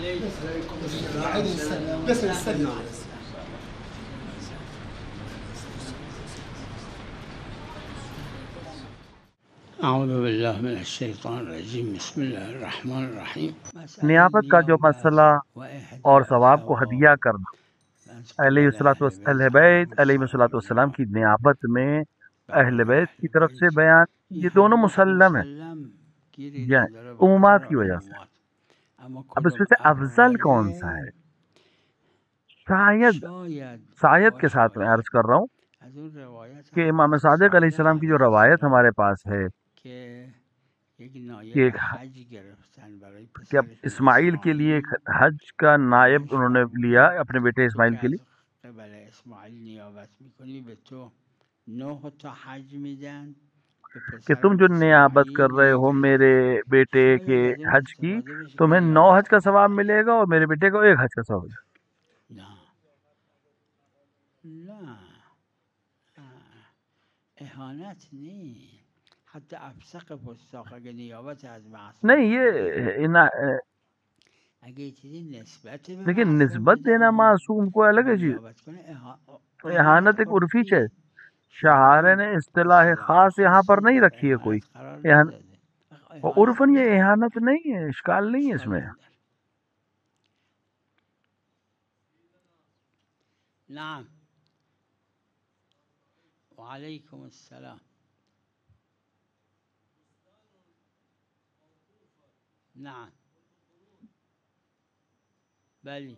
اعوذ باللہ من الشیطان الرجیم بسم اللہ الرحمن الرحیم۔ نیابت کا جو مسئلہ اور ثواب کو ہدیہ کرنا، اہل بیت علیہ الصلوۃ والسلام کی نیابت میں اہل بیت کی طرف سے بیان، یہ دونوں مسلم ہیں یعنی عمومات کی وجہ سے۔ اب اس میں سے افضل کون سا ہے؟ شاید کے ساتھ میں عرض کر رہا ہوں کہ امام صادق علیہ السلام کی جو روایت ہمارے پاس ہے کہ کہ اب اسماعیل کے لیے ایک حج کا نائب انہوں نے لیا اپنے بیٹے اسماعیل کے لیے، کہ تم جو نیابت کر رہے ہو میرے بیٹے کے حج کی، تمہیں 9 حج کا ثواب ملے گا اور میرے بیٹے کو 1 حج کا ثواب ملے گا۔ نہیں، یہ لیکن نسبت دینا معصوم کو الگ ہے جی، احانت ایک عرفی ہے، شاعر نے اصطلاح خاص یہاں پر نہیں رکھی ہے کوئی، عرفن یہ احانت نہیں ہے، اشکال نہیں ہے اس میں۔ نعم وعلیکم السلام۔ نعم بلی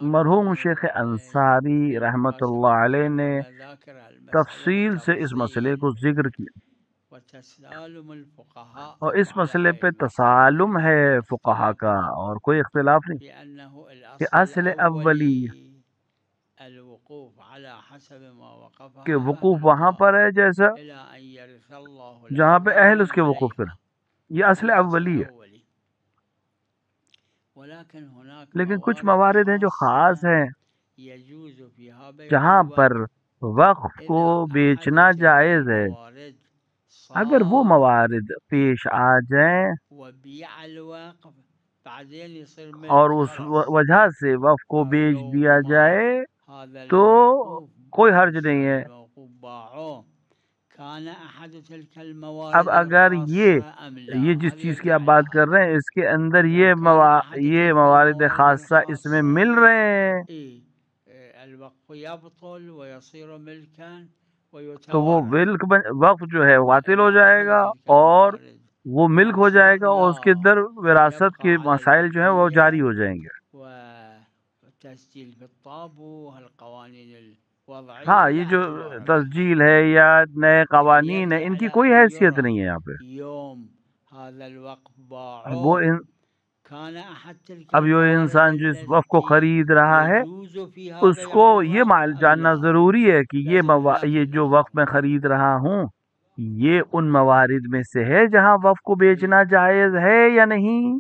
مرحوم شیخ انصاری رحمۃ اللہ علیہ نے تفصیل سے اس مسئلے کو ذکر کیا، اور اس مسئلے پہ تسالم ہے فقہا کا اور کوئی اختلاف نہیں کہ اصل اولی کہ وقوف وہاں پر ہے جیسا جہاں پہ اہل اس کے وقوف کریں، یہ اصل اولی ہے۔ لیکن کچھ موارد ہیں جو خاص ہیں جہاں پر وقف کو بیچنا جائز ہے، اگر وہ موارد پیش آ جائیں اور اس وجہ سے وقف کو بیچ دیا جائے تو کوئی حرج نہیں ہے۔ اب اگر یہ جس چیز کی آپ بات کر رہے ہیں اس کے اندر یہ موارد خاصہ اس میں مل رہے ہیں تو وہ وقف جو ہے باطل ہو جائے گا اور وہ ملک ہو جائے گا، اور اس کے اندر وراثت کے مسائل جو ہیں وہ جاری ہو جائیں گے۔ ہاں، یہ جو تسجیل ہے یا نئے قوانین ہیں ان کی کوئی حیثیت نہیں ہے یہاں پہ۔ وہ اب جو انسان جو اس وقف کو خرید رہا ہے اس کو یہ جاننا ضروری ہے کہ یہ جو وقف میں خرید رہا ہوں یہ ان موارد میں سے ہے جہاں وقف کو بیچنا جائز ہے یا نہیں،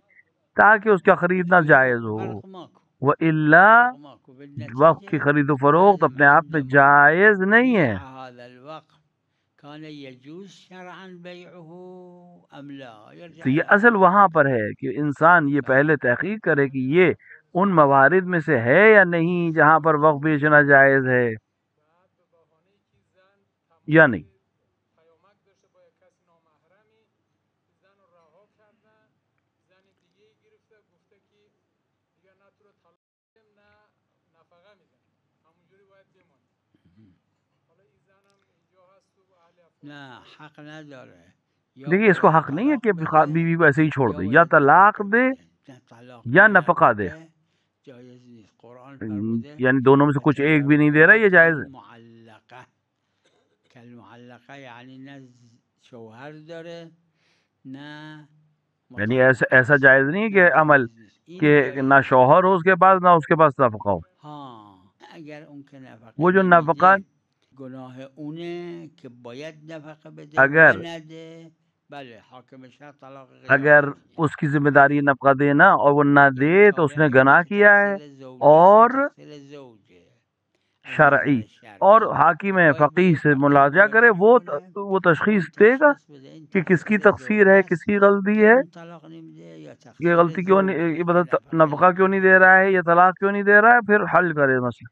تاکہ اس کا خریدنا جائز ہو، وَإِلَّا وقف کی خرید و فروخت اپنے آپ میں جائز نہیں ہے۔ تو یہ اصل وہاں پر ہے کہ انسان یہ پہلے تحقیق کرے کہ یہ ان موارد میں سے ہے یا نہیں جہاں پر وقف بیچنا جائز ہے یا نہیں۔ نه حق نداره یا دیکھیے اس کو باید حق نہیں ہے طلاق کہ بده بیوی کو ایسے ہی چھوڑ یا دے، یا باید طلاق نفقه دے بده. نه طلاق یا اگر نفقہ دے، بده جایز نیست. قرآن فرموده یعنی دونوں میں سے کچھ ایک بھی نہیں دے رہا، یہ جائز ہے. معلقه کالمعلقه یعنی نه شوهر داره نه یعنی مطلقه ایسا است. جائز نہیں ہے کہ نه عمل جایز نیست. این کہ جایز نہ نیست. شوہر ہو اس کے پاس نہ اس کے پاس نفقہ ہو. ها اگر اون که نفقه وہ جو نفقہ نمیده گناه اونه که باید نفقه بده اگر و نده بله حاکم شهر طلاق غیر اگر عادی میده. اس کی ذمہ داری نفقہ دینا اور وہ نہ یعنی دے تو اس تابع نے اینه گناہ که کیا ہے تقصیر زوجه است و اور تقصیر زوجه از شرعی. نظر اور شرعی حاکم باید به فقیہ یه سے فقیه مراجعہ کرے، مراجعه وہ کنه وہ تا تشخیص اون دے گا تشخیص بده این کہ کس کی تقصیر تقصیر زوجه ہے، کس است کی غلطی که ہے، اون طلاق نمیده یا یہ تقصیر غلطی کیوں نہیں، یہ زوجه که مطلب نفقه نفقہ کیوں نہیں دے نمیده. رہا ہے، یا طلاق کیوں نہیں دے رہا ہے، پھر حل کرے مسئلہ.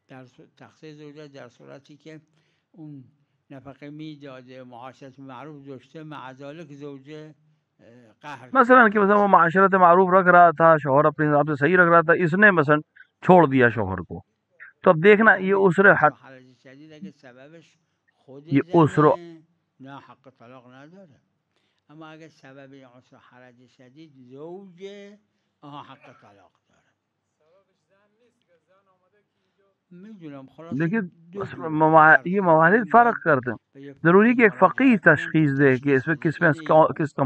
تقصیر زوجه در صورتی که اون نفقه میداده معاشرت معروف داشته مع ذلك زوجه قهر مثلا کہ کرده مثلا وہ مثلا معاشرت معروف رکھ رہا تھا، شوہر اپنے حساب سے صحیح رکھ رہا تھا، اس نے مثلا چھوڑ دیا شوہر کو، تو اب دیکھنا یہ اگه عسر عسر حرج شدید اگه سببش خود یہ عسر زنه نه حق طلاق نداره. اما اگه سبب این عسر حرج شدید زوجه حق طلاق داره. میدونم خلاص دیکھیے دو جور فرق یہ داره. موالد این فرق باید کرتے ہیں. به یه ضروری فقیه کہ ایک فقیہ مراجعه کنن که تشخیص دے کہ اس تشخیص میں بده کس میں اینه یا کس کا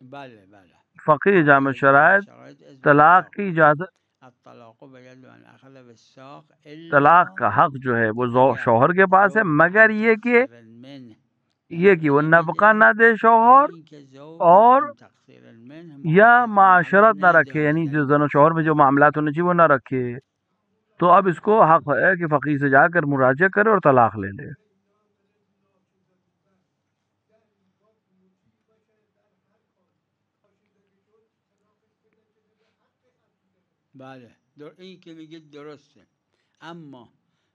بله بله فقیہ جامع فقیه جامع شرائط شرایط اذن طلاق طلاق کی میده. اجازت، الطلاق بید من اخذ بالساق طلاق الا کا حق جو ہے وہ اگر شوہر کے پاس ہے، زوج مگر عن یہ کہ تقصیر من نفقه وہ نفقہ نمیده نہ دے یا شوہر، اینکه زوج اور عن تقصیر من یا معاشرت معروف معاشرت نہ رکھے، نداره یعنی در جو این زن و شوہر میں جو مسئله. معاملات ہونے چاہیے وہ نہ رکھے. تو اب اس کو حق ہے کہ فقیہ سے جا کر مراجعہ کرے اور طلاق لے لے. بله این که میگید درسته، اما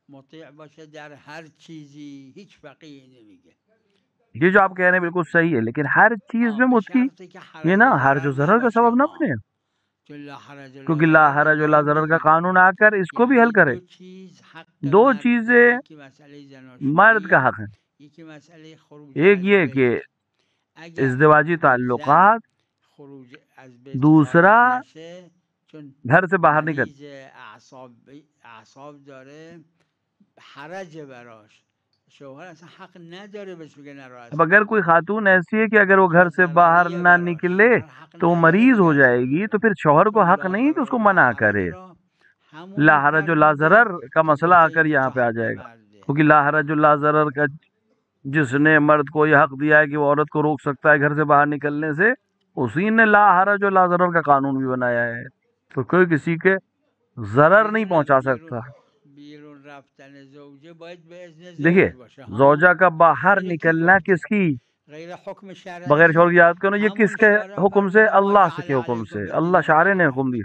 مطیع باشه در هر چیزی هیچ فقیه نمیگه. یہ جو آپ کہہ رہے ہیں بالکل صحیح ہے، لیکن ہر چیز میں به مفتی شرطی که یہ حرج نا و حرج و ضرر ضرر کا نباشه. سبب نہ بنے، چون لا حرج و لا کیونکہ لا ضرر حرج و لا داره ضرر کا میگه قانون آ کر اس کو بھی حل یعنی کرے. دو چیز حق دو مرده، چیزیں یکی مسئله مرد کا زناشویی حق ہے، یکی مسئله خروج ایک از یہ کہ بیت. اگر ازدواجی اون زن تعلقات، خروج از بیت دوسرا خارج نشه چون گھر سے باہر نہیں کرتے. مریض اعصاب داره حرج براش، شوهر اصلا حق نداره بهش بگه نرو از اب اگر کوئی خاتون ایسی ہے کہ اگر وہ یا گھر سے باہر ضرریه نہ براش، نکلے شوهر حق تو وہ نداره مریض بگه ہو از جائے خونه گی، تو برو. پھر شوہر کو چون حق لا نہیں کہ اس ضرر کو و لا منع حرج کرے. را لا همونو حرج و لا فرموده ضرر کا که مسئلہ آ گفته کر این یہاں دوتا پہ آ حق جائے گا، مرده. کیونکہ لا حرج و لا ضرر کا جس نے مرد کو یہ حق دیا ہے کہ وہ عورت کو روک سکتا ہے گھر سے باہر نکلنے سے، اسی نے لا حرج و لا ضرر کا قانون بھی بنایا ہے. تو کوئی کسی کے ضرر نہیں میدونم پہنچا سکتا. بیرون رفتن زوجه باید به اذن دیکھیے زوج باشه زوجہ کا باہر اینو کی نکلنا گفته کس کی، غیر حکم بغیر شوہر شرعی. کی یاد کرو، یہ کس همون کے شارع حکم سے؟ فرموده ما اللہ سے جعل کے حکم علیکم سے، فی اللہ الدین من شارع نے حرج. حکم دی.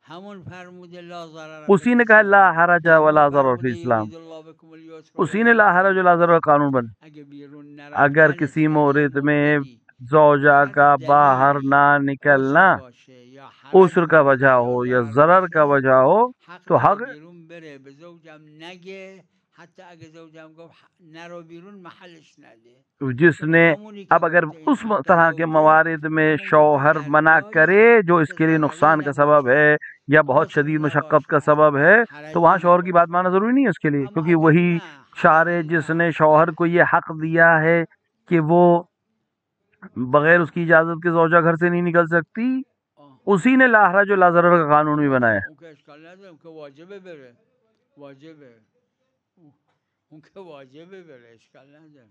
همون فرموده لا ضرر فی اسی نے کہا لا الاسلام. حرج همون ولا ضرر فی فرموده اسلام، یرید الله بكم اليسر اسی ولا نے لا یرید حرج بكم ولا ضرر العسر. کا قانون بنا. اگه بیرون اگر نرفتنت کسی برای یه مورد میں موردی زوجہ هر کا باہر نہ دلیلی نکلنا عذر باشه یا حرج عسر کا باشه وجہ یا ہو یا ضرر ضرر کا باشه وجہ ہو حق تو داره حق بیرون بره به زوجم نگه، حتی اگه زوجم گفت نرو بیرون محلش نده. جس چون نے همونی که اب اگر گفته این اس حق طرح کے زوجه موارد میں همون گفته شوہر در منع جای کرے جو اس حق کے لیے ضرری نقصان کا سبب نباشه ہے یا بہت عسر شدید مشقت نباشه کا سبب ہے، تو وہاں حرجی شوہر کی بات نباشه. ماننا ضروری نہیں ہے اس کے لیے، اما کیونکہ اگر وہی نه شارع حرجی جس نه نے شوہر کو یہ حق دیا ہے کہ وہ بغیر اس کی اجازت کے زوجہ گھر سے نہیں نکل سکتی، اسی نے لا حرج و لا ضرر کا قانون بھی بنایا. اون که اشکال نداره، اون که واجبه بره، واجبه، اون که واجبه بره، اشکال نداره.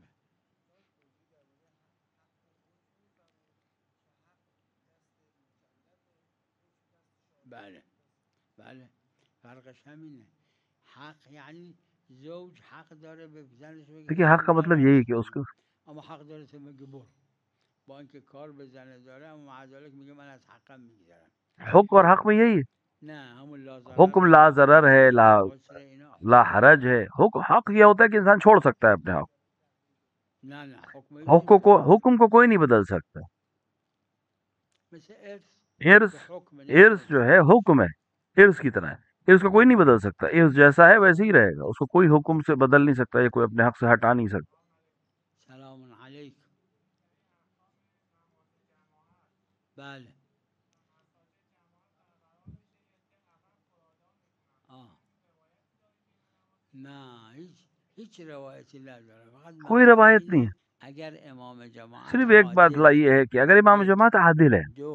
بله بله فرقش همینه. حق یعنی زوج حق داره به زنش بگه دیکھیے حق کا مطلب یہی ہے کہ اس کو اما حق داره تو میگه برو، با اینکه کار به زنه داره اما مع ذلك میگه من از حقم میگذرم. حکم اور حق میں یہی ہے، نه همون لا ضرر حکم لا ضرر ہے، لا عسر اینا. لا حرج ہے. حق یہ ہوتا ہے کہ انسان چھوڑ سکتا ہے اپنے آپ. نہ نہ حکم حکم کو کوئی نہیں بدل سکتا. مثل ارث ارث حکم ارث جو ہے حکم ہے، ارث کی طرح ہے. ارث کو کوئی نہیں بدل سکتا. ارث جیسا ہے ویسے ہی رہے گا، اس کو کوئی حکم سے بدل نہیں سکتا یا کوئی اپنے حق سے ہٹا نہیں سکتا. سلام علیک. بله نه هیچ روایتی نداره، فقط کوئی مسئله روایت نہیں اینه ہے. اگر امام جماعت صرف ایک بات یہ ہے کہ اگر امام جماعت عادل ہے، دو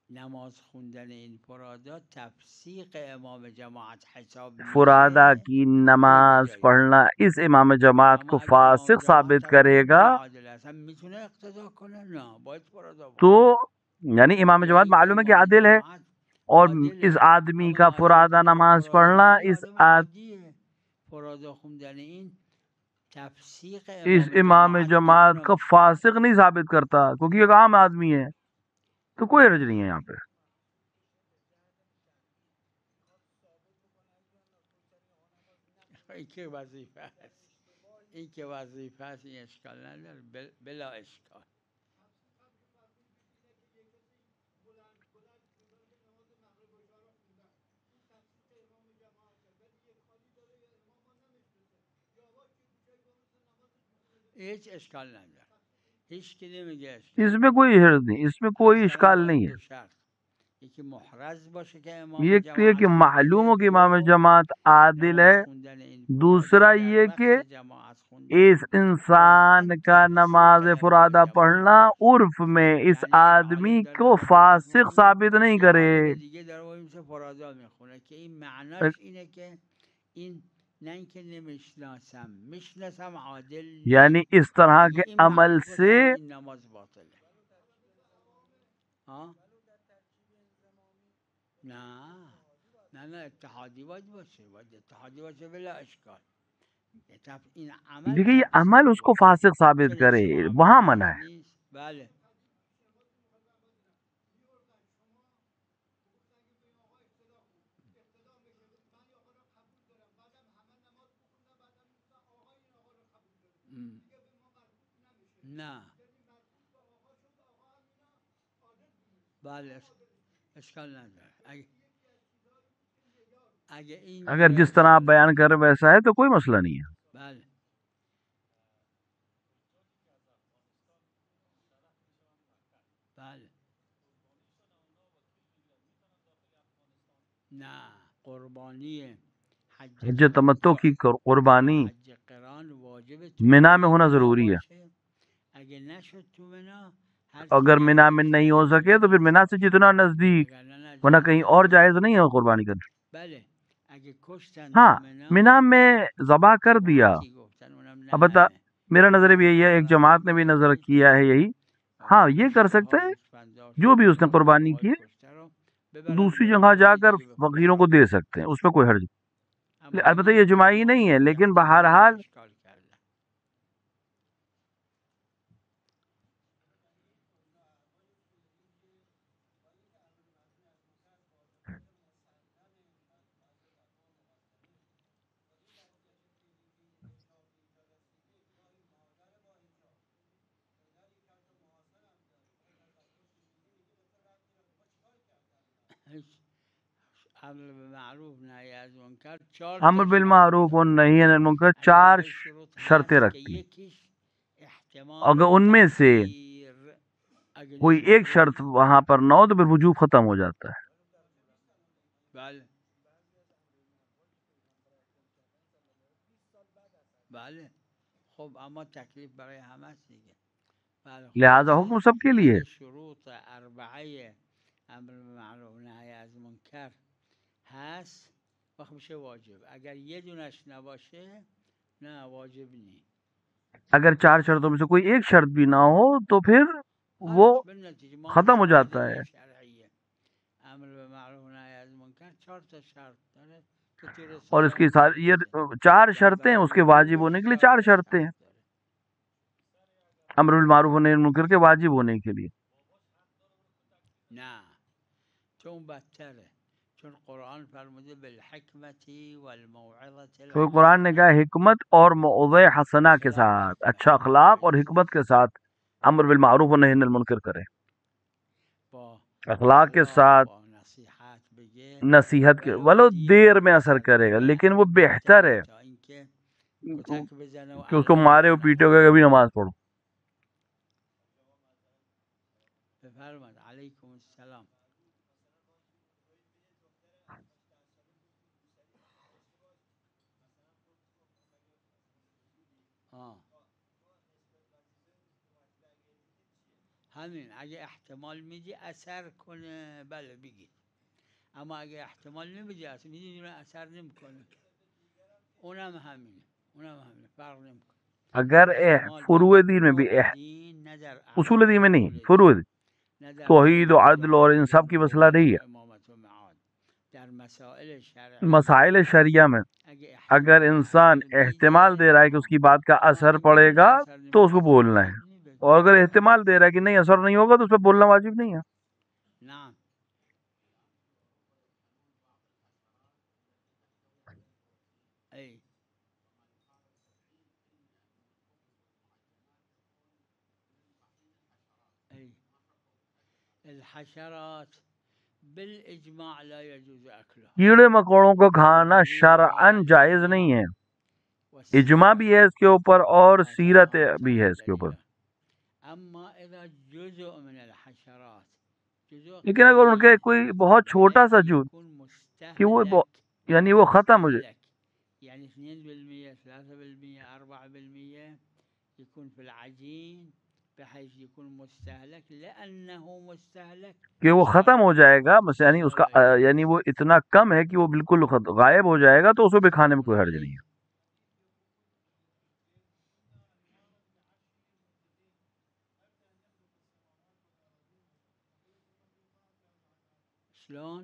نماز خوندن این فرادا تفسیق امام جماعت حساب میشه، فرادہ کی نماز پڑھنا اس امام جماعت کو فاسق ثابت کرے گا. میتونه اقتدا کنه؟ نه، باید فرادا تو یعنی امام جماعت معلوم ہے کہ عادل ہے، اور اس آدمی کا فرادہ نماز پڑھنا فرادا خوندن این تفسیق اس امام جماعت کا فاسق نہیں ثابت کرتا، کیونکہ ایک عام آدمی ہے، تو کوئی حرج نہیں ہے یہاں پہ. این که وظیفه است، این که وظیفه است، این اشکال نداره، بلا اشکال. هیچ اشکال نداره، هیچ کی نمیگه اشکال. اس میں کوئی حرج نہیں، اس میں کوئی اشکال نہیں ہے. یکی محرز باشه که امام یہ کہ معلوم ہو کہ امام جماعت عادل ہے، دوسرا یہ کہ اس انسان کا نماز فرادہ پڑھنا عرف میں اس آدمی کو فاسق ثابت نہیں کرے. دیگه داره با این فرادہ میخونه که این معناش اینه که این نه اینکه نمیشناسم، میشناسم عادل نیست، یعنی اس طرح کے عمل سے این نماز باطله. نه اتحادی باید باشه، باید اتحادی باشه بلا اشکال. دیکھیے یہ عمل اس کو فاسق ثابت کرے، وہاں منع ہے. بله نه بله اشکال نداره. اگر جس طرح آپ بیان کر رہے ویسا ہے تو کوئی مسئلہ نہیں ہے. بله بله نه قربانی حج تمتع کی قربانی حج قران واجب منا میں ہونا ضروری ہے. اگه نشد تو منا، اگر منا میں نہیں ہو سکے تو پھر منا سے جتنا نزدیک، ورنہ کہیں اور جائز نہیں ہے قربانی کرنا. بله اگه کشتن ہاں منا میں ذبح کر دیا. اب بتا میرا نظر بھی یہی ہے، ایک جماعت نے بھی نظر کیا ہے یہی. ہاں یہ کر سکتے ہیں، جو بھی اس نے قربانی کی دوسری جگہ جا کر فقیروں کو دے سکتے ہیں، اس میں کوئی حرج نہیں. البتہ یہ جماعی نہیں ہے، لیکن بہرحال امر بالمعروف و نہی عن المنکر 4 شرطیں رکھتی ہیں. اگر ان میں سے کوئی ایک شرط وہاں پر نہ ہو تو پھر وجوب ختم ہو جاتا ہے. بله خب اما تکلیف برای همه است دیگه. لہذا حکم سب کے لیے. شروط اربعه امر بالمعروف نهی از منکر هست وقت میشه واجب. اگر یه دونش نباشه نه واجب نیست. اگر 4 شرطوں میں سے کوئی ایک شرط بھی نہ ہو تو پھر وہ ختم ہو جاتا ہے. امر بالمعروف نهی از منکر 4 تا شرط داره. اور اس کی یہ 4 شرطیں اس کے واجب ہونے کے لیے 4 شرطیں ہیں امر بالمعروف و نہی عن المنکر کے واجب ہونے کے لیے. نه چون بدتره، چون قرآن فرموده بالحکمت والموعظة تو قرآن نے کہا حکمت اور موعظہ حسنہ کے ساتھ، اچھا اخلاق اور حکمت کے ساتھ امر بالمعروف و نہی عن المنکر کرے، اخلاق کے ساتھ نصیحت کے، ولو دیر میں اثر کرے گا لیکن وہ بہتر ہے کہ اس کو مارے ہو پیٹے ہو کبھی نماز پڑھو. علیکم السلام. همین اگه احتمال میدی اثر کنه بله بگید، اما اگه احتمال نمیدی اصلا میدونه اثر نمیکنه اونم همینه فرق نمیکنه. اگر فروع دین میں بھی اصول دین میں نہیں، فروع توحید و عدل اور ان سب کی مسئلہ نہیں ہے، مسائل شریعہ میں اگر انسان احتمال دے رہا ہے کہ اس کی بات کا اثر پڑے گا تو اس کو بولنا ہے، اور اگر احتمال دے رہا ہے کہ نہیں اثر نہیں ہوگا تو اس پہ بولنا واجب نہیں ہے. الحشرات بالاجماع لا يجوز اكلها، کیڑے مکوڑوں کو کھانا شرعاً جائز نہیں ہے، اجماع بھی ہے اس کے اوپر اور سیرت بھی ہے اس کے اوپر. اما اذا جزء من الحشرات، لیکن اگر ان کے کوئی بہت چھوٹا سا جز کہ وہ یعنی وہ ختم ہو جائے، يعني 2% 3% 4% يكون في العجين بحيث يكون مستهلك لأنه مستهلك کہ وہ ختم ہو جائے گا، مثلا یعنی اس کا یعنی وہ اتنا کم ہے کہ وہ بالکل غائب ہو جائے گا تو اس کو بھی کھانے میں کوئی حرج نہیں ہے. شلون؟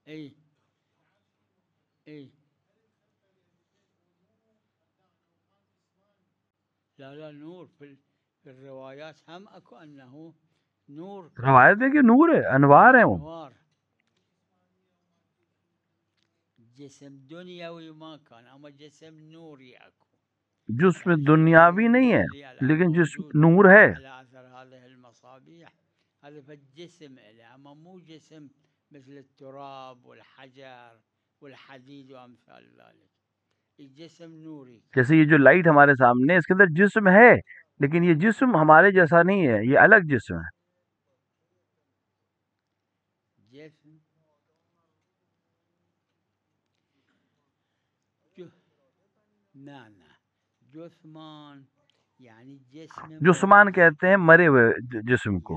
اي لا نور في الروايات هم اكو انه نور، روایت میں کہ نور ہے، انوار ہیں وہ. انوار جسم دنیاوی ما كان اما جسم نوری اكو، جسم دنیاوی نہیں ہے لیکن جسم نور ہے. على اثر هذه المصابيح هذا فالجسم له، اما مو جسم مثل التراب والحجر والحديد وامثال ذلك، الجسم نوری. جیسے یہ جو لائٹ ہمارے سامنے ہے اس کے اندر جسم ہے لیکن یہ جسم ہمارے جیسا نہیں ہے، یہ الگ جسم ہے. جسم نہ جسمان یعنی جسمان کہتے ہیں مرے ہوئے جسم کو،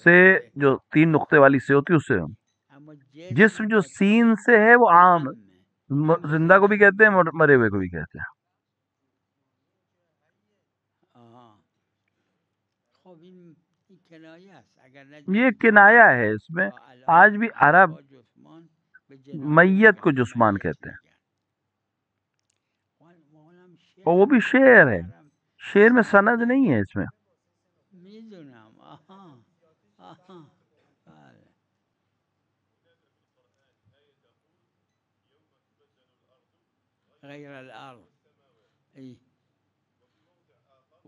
سے جو 3 نقطے والی سے ہوتی ہے اس سے. جسم جو سین سے ہے وہ عام زندہ کو بھی کہتے ہیں، مرے ہوئے کو بھی کہتے ہیں. یہ کنایا ہے، اس میں آج بھی عرب میت کو جسمان کہتے ہیں، اور وہ بھی شعر ہے، شعر میں سند نہیں ہے اس میں. غیر الارض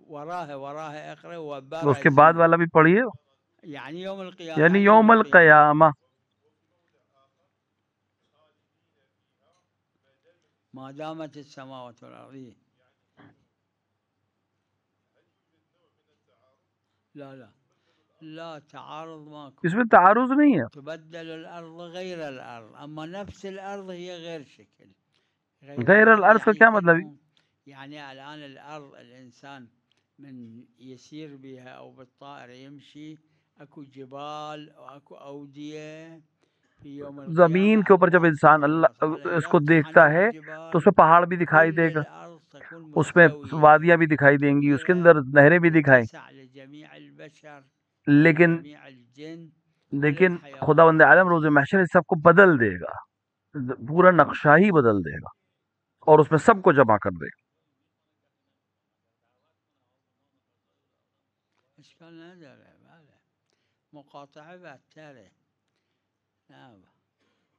وراہ اقرا وبارہ، اس کے بعد والا بھی پڑھیے، یعنی یوم القیامہ، یعنی یوم القیامہ. ما دامت السماوات والارض لا تعارض ماكو، اس میں تعارض نہیں ہے. تبدل الارض غیر الارض اما نفس الارض هي غیر شکل. غیر الارض کا کیا مطلب ہے؟ يعني الآن الأرض الإنسان من يسير بها أو بالطائر يمشي أكو جبال وأكو أودية في يوم القيامة. زمین کے اوپر جب انسان اللہ اس کو دیکھتا ہے تو اس میں پہاڑ بھی دکھائی دے گا، اس میں وادیاں بھی دکھائی دیں گی، اس کے اندر نہریں بھی دکھائیں، لیکن خدا بند عالم روز محشر اس سب کو بدل دے گا، پورا نقشہ ہی بدل دے گا اور اس میں سب کو جمع کر دے گا. اشکال نداره، بله مقاطعه بدتره،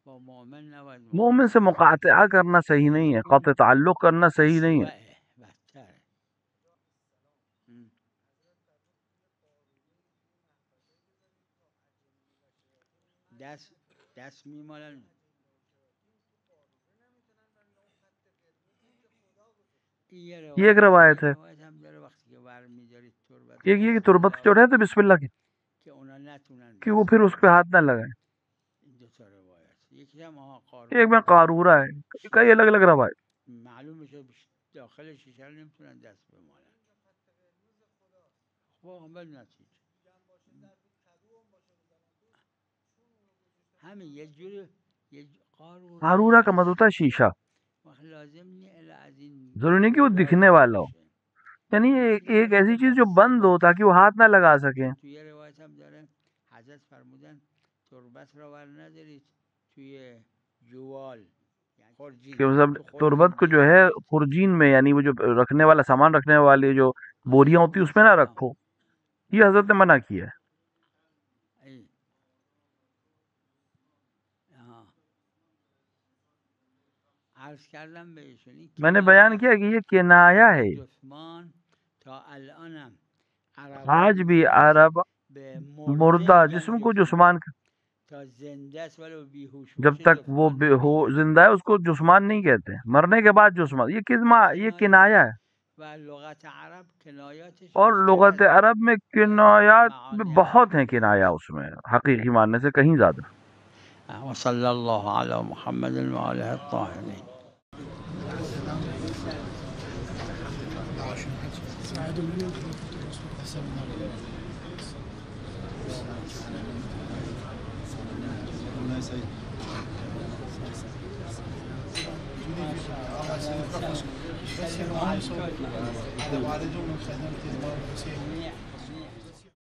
وہ مومن نباید مومن سے مقاطعہ کرنا صحیح نہیں ہے، قطع تعلق کرنا صحیح نہیں ہے. بہتر ہے. دست میمالن. یہ ایک روایت ہے. ایک یہ کہ تربت جو ہے تو بسم اللہ کی کہ وہ پھر اس پہ ہاتھ نہ لگائیں. ایک میں قارورہ ہے، کئی الگ الگ روایت. معلوم ہے داخل شیشه نمیتونن دست بمالن. خب عمل نتیجه همین یه جور قارورہ کا مطلب ہوتا ہے شیشہ. ضروری نہیں کہ وہ دکھنے والا ہو، یعنی ایک ایسی چیز جو بند ہو تاکہ وہ ہاتھ نہ لگا سکیں. توی روایت هم داره حضرت فرمودن تربت را ور ندارید توی جوال کہ مطلب تربت کو جو ہے خرجین میں، یعنی وہ جو رکھنے والا سامان رکھنے والی جو بوریاں ہوتی اس میں نہ رکھو. یہ حضرت نے منع کیا ہے. میں نے بیان کیا کہ یہ کنایہ ہے. آج بھی عرب مردہ جسم کو جسمان جب تک وہ زندہ ہے اس کو جسمان نہیں کہتے، مرنے کے بعد جسمان. یہ کنایہ ہے. اور لغت عرب میں کنایات بہت ہیں. کنایہ اس میں حقیقی ماننے سے کہیں زیادہ. وصلی اللہ علی محمد وآلہ الطاہرین.